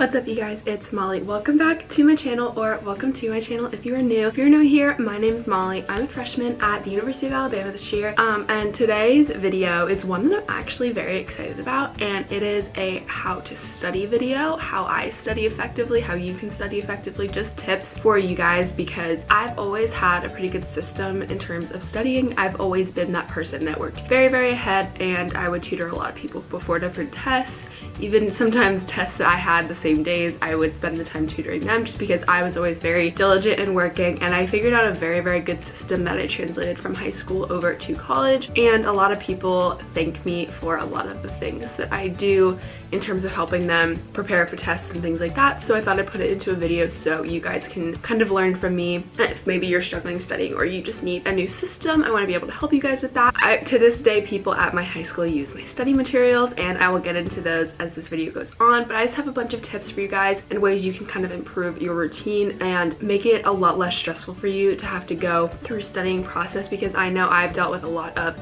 What's up you guys, it's Molly. Welcome back to my channel, or welcome to my channel if you are new. If you're new here, my name is Molly. I'm a freshman at the University of Alabama this year. And today's video is one that I'm actually very excited about, and it is a how to study video, how I study effectively, how you can study effectively, just tips for you guys, because I've always had a pretty good system in terms of studying. I've always been that person that worked very ahead, and I would tutor a lot of people before different tests. Even sometimes tests that I had the same days, I would spend the time tutoring them just because I was always very diligent in working, and I figured out a very good system that I translated from high school over to college. And a lot of people thank me for a lot of the things that I do in terms of helping them prepare for tests and things like that. So I thought I'd put it into a video so you guys can kind of learn from me. If maybe you're struggling studying or you just need a new system, I want to be able to help you guys with that. To this day, people at my high school use my study materials, and I will get into those as this video goes on, but I just have a bunch of tips for you guys and ways you can kind of improve your routine and make it a lot less stressful for you to have to go through a studying process, because I know I've dealt with a lot of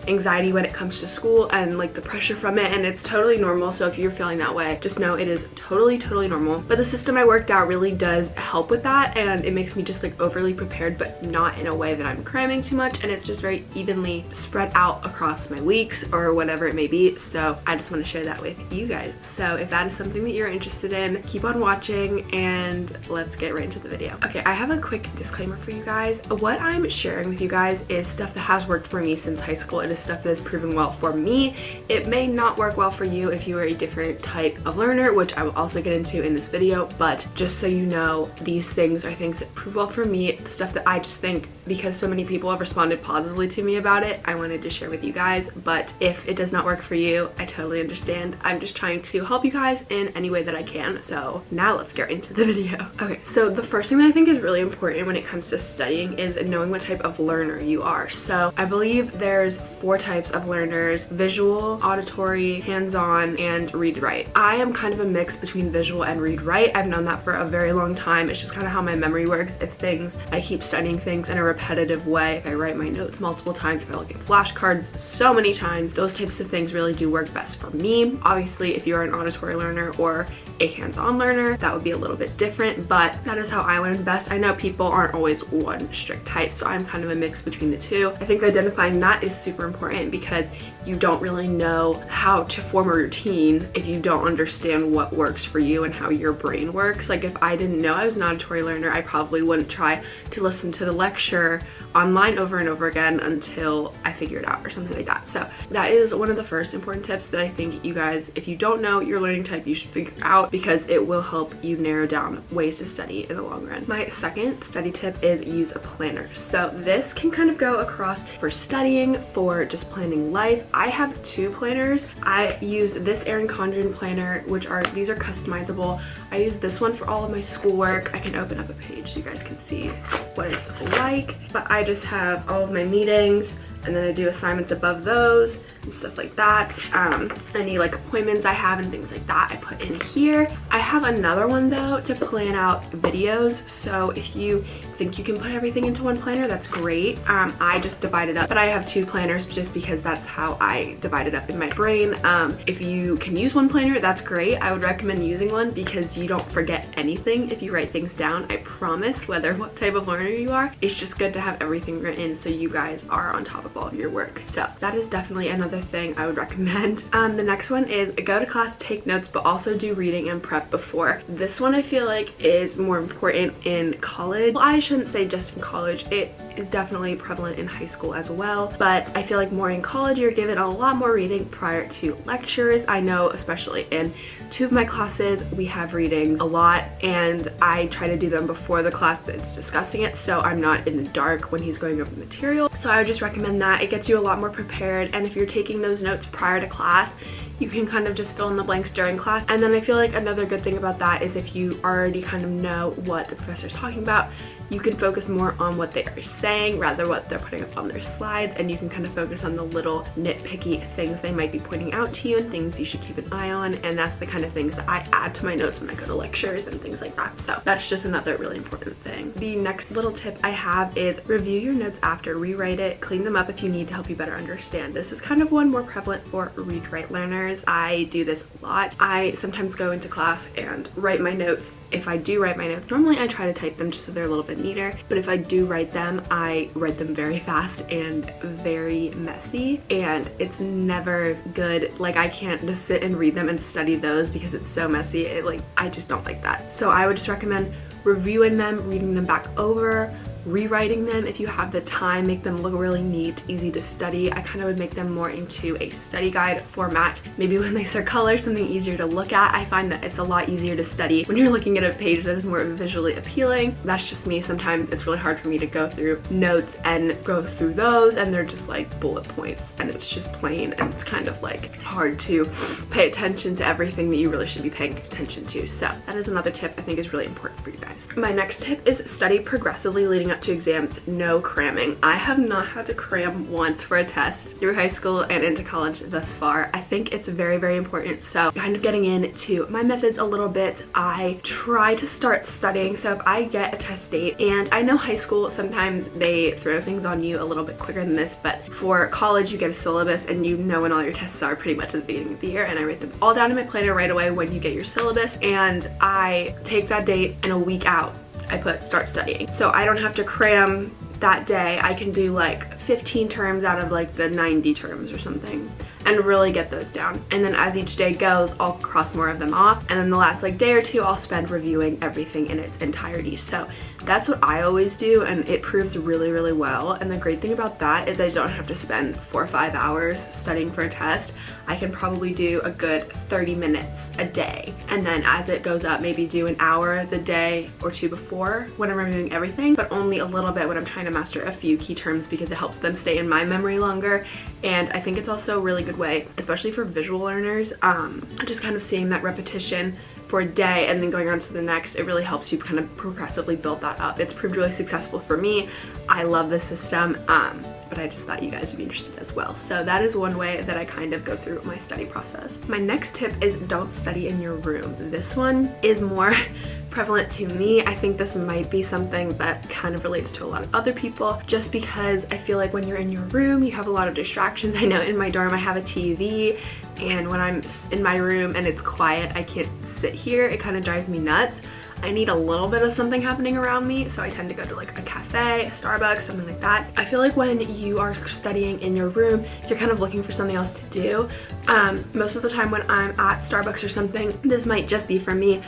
anxiety when it comes to school and like the pressure from it, and it's totally normal. So if you're feeling that way, just know it is totally normal. But the system I worked out really does help with that, and it makes me just like overly prepared, but not in a way that I'm cramming too much, and it's just very evenly spread out across my weeks or whatever it may be. So I just want to share that with you guys. So if that is something that you're interested in, keep on watching and let's get right into the video. Okay, I have a quick disclaimer for you guys. What I'm sharing with you guys is stuff that has worked for me since high school. It is stuff that has proven well for me. It may not work well for you if you are a different type of learner, which I will also get into in this video, but just so you know, these things are things that prove well for me, stuff that I just think, because so many people have responded positively to me about it, I wanted to share with you guys. But if it does not work for you, I totally understand. I'm just trying to help you guys in any way that I can. So now let's get into the video. Okay, so the first thing that I think is really important when it comes to studying is knowing what type of learner you are. So I believe there's 4 types of learners: visual, auditory, hands-on, and read-write. I am kind of a mix between visual and read-write. I've known that for a very long time. It's just kind of how my memory works. I keep studying things in a repetitive way, if I write my notes multiple times, if I look at flashcards so many times, those types of things really do work best for me. Obviously, if you're an auditory learner or a hands-on learner, that would be a little bit different, but that is how I learn best. I know people aren't always one strict type, so I'm kind of a mix between the two. I think identifying that is super important, because you don't really know how to form a routine if you don't understand what works for you and how your brain works. Like, if I didn't know I was an auditory learner, I probably wouldn't try to listen to the lecture online over and over again until I figure it out or something like that. So that is one of the first important tips that I think you guys, if you don't know your learning type, you should figure out, because it will help you narrow down ways to study in the long run. My second study tip is use a planner. So this can kind of go across for studying, for just planning life. I have 2 planners. I use this Erin Condren planner, these are customizable. I use this one for all of my schoolwork. I can open up a page so you guys can see what it's like, but I just have all of my meetings, and then I do assignments above those and stuff like that. Any like appointments I have and things like that I put in here. I have another one though to plan out videos, so if you think you can put everything into one planner, that's great. I just divide it up, but I have 2 planners just because that's how I divide it up in my brain. If you can use one planner, that's great. I would recommend using one, because you don't forget anything if you write things down. I promise, whether what type of learner you are, it's just good to have everything written so you guys are on top of all of your work. So that is definitely another thing I would recommend. The next one is go to class, take notes, but also do reading and prep before. This one I feel like is more important in college. Well, I shouldn't say just in college. It is definitely prevalent in high school as well, but I feel like more in college you're given a lot more reading prior to lectures. I know especially in 2 of my classes we have readings a lot, and I try to do them before the class that's discussing it, so I'm not in the dark when he's going over the material. So I would just recommend that. It gets you a lot more prepared, and if you're taking those notes prior to class, you can kind of just fill in the blanks during class. And then I feel like another good thing about that is if you already kind of know what the professor's talking about, you can focus more on what they are saying rather what they're putting up on their slides, and you can kind of focus on the little nitpicky things they might be pointing out to you and things you should keep an eye on. And that's the kind of things that I add to my notes when I go to lectures and things like that. So that's just another really important thing. The next little tip I have is review your notes after, rewrite it, clean them up if you need to help you better understand. This is kind of one more prevalent for read-write learners. learners, I do this a lot. I sometimes go into class and write my notes. If I do write my notes, normally I try to type them just so they're a little bit neater, but if I do write them, I write them very fast and very messy, and it's never good. Like, I can't just sit and read them and study those because it's so messy. I just don't like that. So I would just recommend reviewing them, reading them back over, rewriting them if you have the time, make them look really neat, easy to study. I kind of would make them more into a study guide format. Maybe when they start colors, something easier to look at. I find that it's a lot easier to study when you're looking at a page that is more visually appealing. That's just me. Sometimes it's really hard for me to go through notes and go through those, and they're just like bullet points and it's just plain, and it's kind of like hard to pay attention to everything that you really should be paying attention to. So that is another tip I think is really important for you guys. My next tip is study progressively leading up to exams, no cramming. I have not had to cram once for a test through high school and into college thus far. I think it's very, very important. So kind of getting into my methods a little bit, I try to start studying. So if I get a test date, and I know high school, sometimes they throw things on you a little bit quicker than this, but for college, you get a syllabus and you know when all your tests are pretty much at the beginning of the year, and I write them all down in my planner right away when you get your syllabus, and I take that date and a week out I put start studying. So I don't have to cram that day. I can do like 15 terms out of like the 90 terms or something and really get those down. And then as each day goes, I'll cross more of them off. And then the last like day or two, I'll spend reviewing everything in its entirety. So that's what I always do, and it proves really, really well. And the great thing about that is I don't have to spend 4 or 5 hours studying for a test. I can probably do a good 30 minutes a day. And then as it goes up, maybe do an hour the day or two before when I'm reviewing everything, but only a little bit when I'm trying to master a few key terms because it helps them stay in my memory longer. And I think it's also a really good way, especially for visual learners, just kind of seeing that repetition for a day and then going on to the next. It really helps you kind of progressively build that up. It's proved really successful for me. I love this system, but I just thought you guys would be interested as well. So that is one way that I kind of go through my study process. My next tip is don't study in your room. This one is more prevalent to me. I think this might be something that kind of relates to a lot of other people, just because I feel like when you're in your room, you have a lot of distractions. I know in my dorm I have a TV, and when I'm in my room and it's quiet, I can't sit here. It kind of drives me nuts. I need a little bit of something happening around me, so I tend to go to like a cafe, a Starbucks, something like that. I feel like when you are studying in your room, you're kind of looking for something else to do. Most of the time when I'm at Starbucks or something, this might just be for me,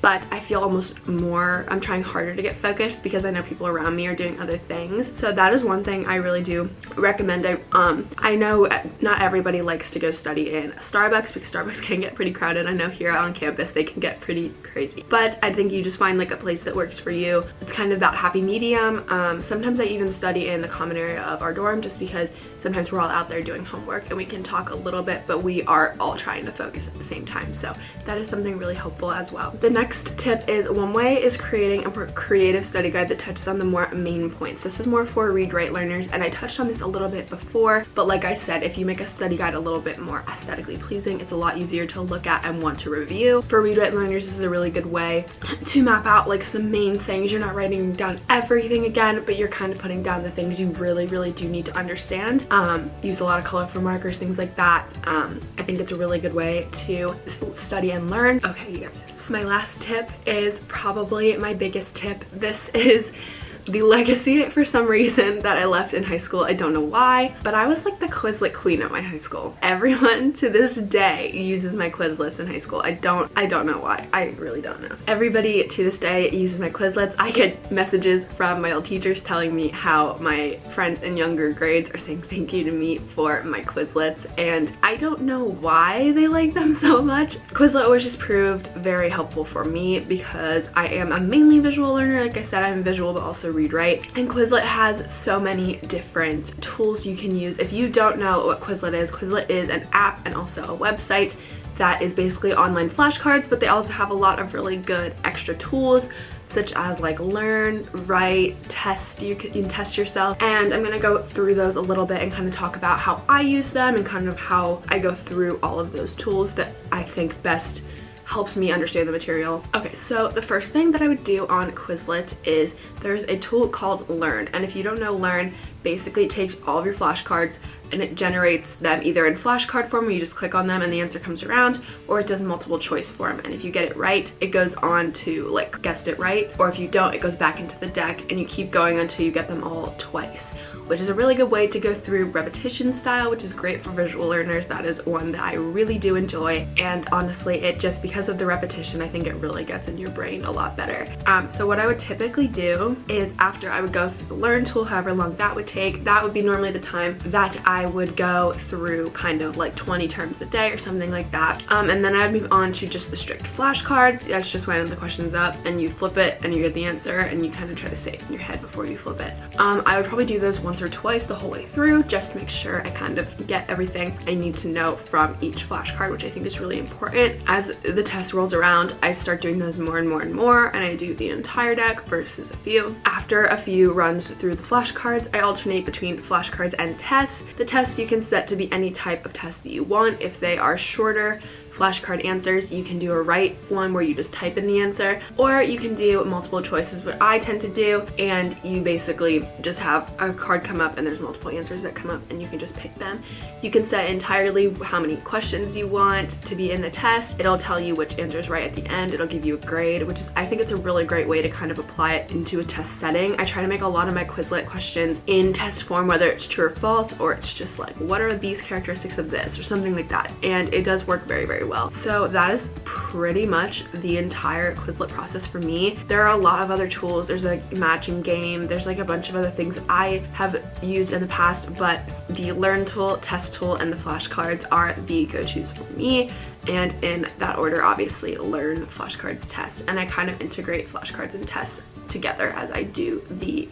but I feel I'm trying harder to get focused because I know people around me are doing other things. So that is one thing I really do recommend. I know not everybody likes to go study in a Starbucks because Starbucks can get pretty crowded. I know here on campus they can get pretty crazy, but I think you just find like a place that works for you. It's kind of that happy medium. Sometimes I even study in the common area of our dorm just because sometimes we're all out there doing homework and we can talk a little bit, but we are all trying to focus at the same time. So that is something really helpful as well. The next tip is one way is creating a creative study guide that touches on the more main points. This is more for read-write learners, and I touched on this a little bit before, but like I said, if you make a study guide a little bit more aesthetically pleasing, it's a lot easier to look at and want to review. For read-write learners, this is a really good way to map out like some main things. You're not writing down everything again, but you're kind of putting down the things you really, really do need to understand. Use a lot of colorful markers, things like that. I think it's a really good way to study and learn. Okay, you guys. My last tip is probably my biggest tip. This is the legacy for some reason that I left in high school. I don't know why, but I was like the Quizlet queen at my high school. Everyone to this day uses my Quizlets in high school. I don't know why. I really don't know. Everybody to this day uses my Quizlets. I get messages from my old teachers telling me how my friends in younger grades are saying thank you to me for my Quizlets, and I don't know why they like them so much. Quizlet always just proved very helpful for me because I am a mainly visual learner. Like I said, I'm visual but also read-write, and Quizlet has so many different tools you can use. If you don't know what Quizlet is an app and also a website that is basically online flashcards, but they also have a lot of really good extra tools such as like learn, write, test. You can test yourself, and I'm gonna go through those a little bit and kind of talk about how I use them and kind of how I go through all of those tools that I think best helps me understand the material. Okay, so the first thing that I would do on Quizlet is there's a tool called Learn, and if you don't know Learn, basically it takes all of your flashcards, and it generates them either in flashcard form where you just click on them and the answer comes around, or it does multiple choice form, and if you get it right, it goes on to like guessed it right, or if you don't, it goes back into the deck and you keep going until you get them all twice, which is a really good way to go through repetition style, which is great for visual learners. That is one that I really do enjoy, and honestly, it just, because of the repetition, I think it really gets in your brain a lot better. So what I would typically do is, after I would go through the learn tool, however long that would take, that would be normally the time that I would go through kind of like 20 terms a day or something like that. And then I'd move on to just the strict flashcards. That's just when the question's up and you flip it and you get the answer and you kind of try to say it in your head before you flip it. I would probably do those once or twice the whole way through, just to make sure I kind of get everything I need to know from each flashcard, which I think is really important. As the test rolls around, I start doing those more and more and more, and I do the entire deck versus a few. After a few runs through the flashcards, I alternate between flashcards and tests. The tests you can set to be any type of test that you want. If they are shorter flashcard answers, you can do a right one where you just type in the answer, or you can do multiple choices, what I tend to do, and you basically just have a card come up and there's multiple answers that come up and you can just pick them. You can set entirely how many questions you want to be in the test. It'll tell you which answer is right at the end. It'll give you a grade, which is, I think it's a really great way to kind of apply it into a test setting. I try to make a lot of my Quizlet questions in test form, whether it's true or false, or it's just like, what are these characteristics of this, or something like that, and it does work very, very well. So that is pretty much the entire Quizlet process for me. There are a lot of other tools. There's a matching game, there's like a bunch of other things I have used in the past, but the learn tool, test tool, and the flashcards are the go-tos for me. And in that order, obviously, learn, flashcards, test, and I kind of integrate flashcards and tests together as I do the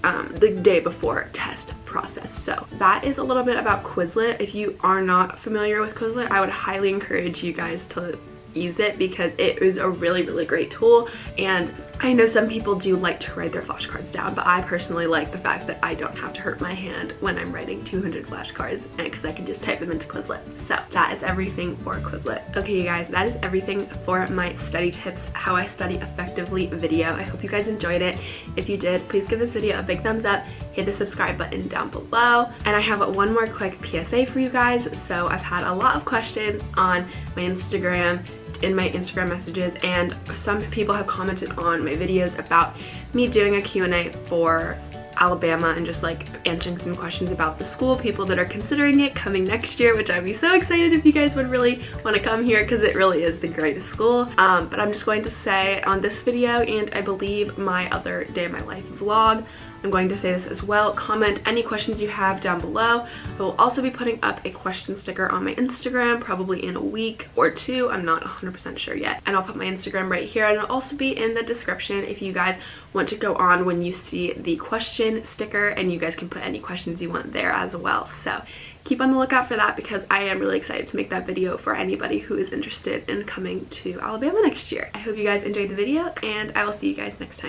day before test process. So that is a little bit about Quizlet. If you are not familiar with Quizlet, I would highly encourage you guys to use it because it is a really, really great tool. And I know some people do like to write their flashcards down, but I personally like the fact that I don't have to hurt my hand when I'm writing 200 flashcards, and because I can just type them into Quizlet. So that is everything for Quizlet. Okay, you guys, that is everything for my study tips, how I study effectively video. I hope you guys enjoyed it. If you did, please give this video a big thumbs up, hit the subscribe button down below, and I have one more quick PSA for you guys. So I've had a lot of questions on my Instagram, in my Instagram messages, and some people have commented on my videos about me doing a Q&A for Alabama and just like answering some questions about the school, people that are considering it coming next year, which I'd be so excited if you guys would really want to come here because it really is the greatest school. But I'm just going to say on this video, and I believe my other day of my life vlog, I'm going to say this as well. Comment any questions you have down below. I will also be putting up a question sticker on my Instagram probably in a week or two. I'm not 100% sure yet. And I'll put my Instagram right here, and it'll also be in the description if you guys want to go on when you see the question sticker, and you guys can put any questions you want there as well. So keep on the lookout for that because I am really excited to make that video for anybody who is interested in coming to Alabama next year. I hope you guys enjoyed the video, and I will see you guys next time.